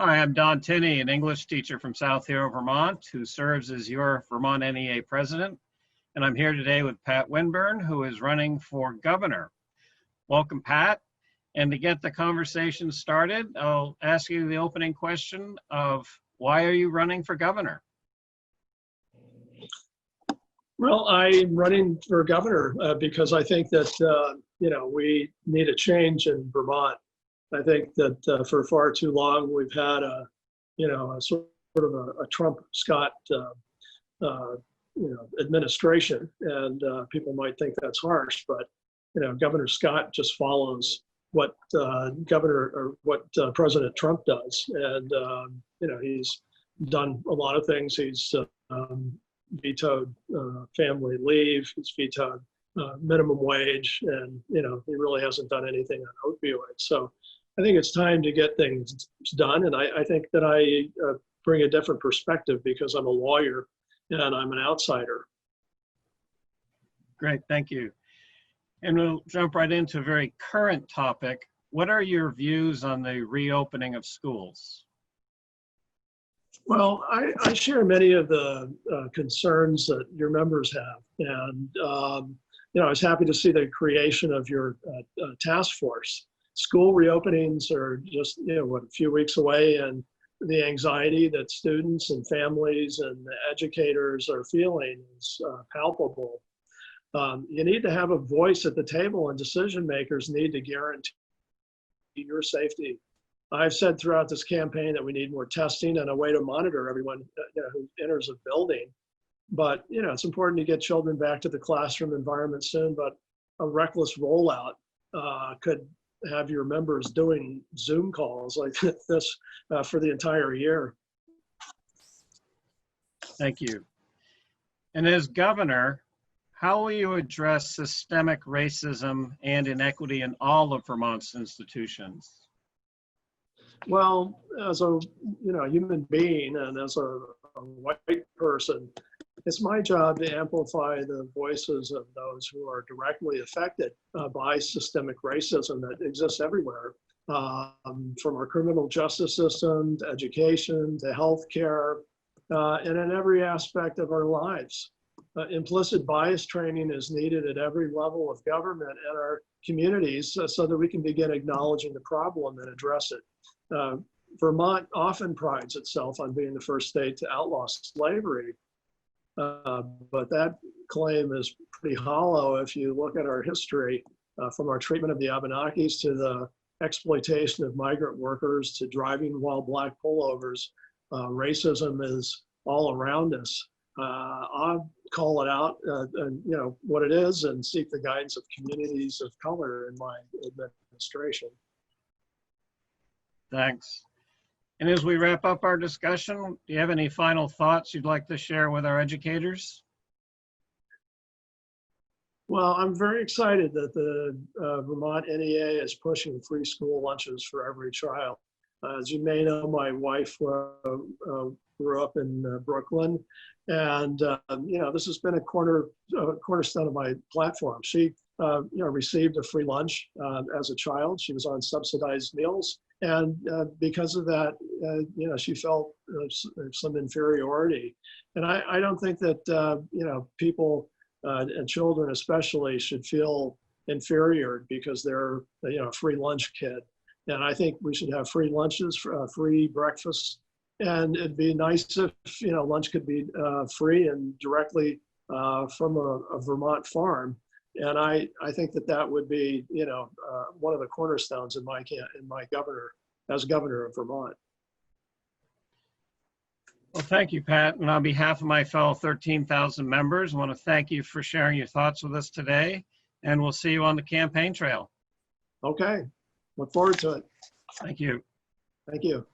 Hi, I'm Don Tinney, an English teacher from South Hero, Vermont, who serves as your Vermont-NEA president. And I'm here today with Pat Winborn, who is running for governor. Welcome, Pat. And to get the conversation started, I'll ask you the opening question of why are you running for governor? Well, I'm running for governor because I think that, we need a change in Vermont. I think that for far too long, we've had a sort of a Trump-Scott, administration, and people might think that's harsh, but, Governor Scott just follows what President Trump does. And, he's done a lot of things. He's vetoed family leave, he's vetoed minimum wage, and, he really hasn't done anything on opioids. So I think it's time to get things done. And I think that I bring a different perspective because I'm a lawyer and I'm an outsider. Great, thank you. And we'll jump right into a very current topic. What are your views on the reopening of schools? Well, I share many of the concerns that your members have. And, I was happy to see the creation of your task force. School reopenings are just, a few weeks away, and the anxiety that students and families and educators are feeling is palpable. You need to have a voice at the table, and decision makers need to guarantee your safety. I've said throughout this campaign that we need more testing and a way to monitor everyone who enters a building. But, it's important to get children back to the classroom environment soon, but a reckless rollout could have your members doing Zoom calls like this for the entire year. Thank you. And as governor, how will you address systemic racism and inequity in all of Vermont's institutions? Well, as a human being and as a white person, it's my job to amplify the voices of those who are directly affected by systemic racism that exists everywhere, from our criminal justice system to education to healthcare, and in every aspect of our lives. Implicit bias training is needed at every level of government and our communities so that we can begin acknowledging the problem and address it. Vermont often prides itself on being the first state to outlaw slavery, but that claim is pretty hollow if you look at our history, from our treatment of the Abenakis to the exploitation of migrant workers to driving while black pullovers. Racism is all around us. I'll call it out, what it is, and seek the guidance of communities of color in my administration. Thanks. And as we wrap up our discussion, do you have any final thoughts you'd like to share with our educators? Well, I'm very excited that the Vermont-NEA is pushing free school lunches for every child. As you may know, my wife grew up in Brooklyn, and this has been a cornerstone of my platform. She received a free lunch as a child. She was on subsidized meals, and because of that, she felt some inferiority. And I don't think that people and children especially should feel inferior because they're a free lunch kid. And I think we should have free lunches, free breakfasts, and it'd be nice if lunch could be free and directly from a Vermont farm. And I think that would be one of the cornerstones in my governor as governor of Vermont. Well, thank you, Pat. And on behalf of my fellow 13,000 members, I want to thank you for sharing your thoughts with us today. And we'll see you on the campaign trail. Okay. Look forward to it. Thank you. Thank you.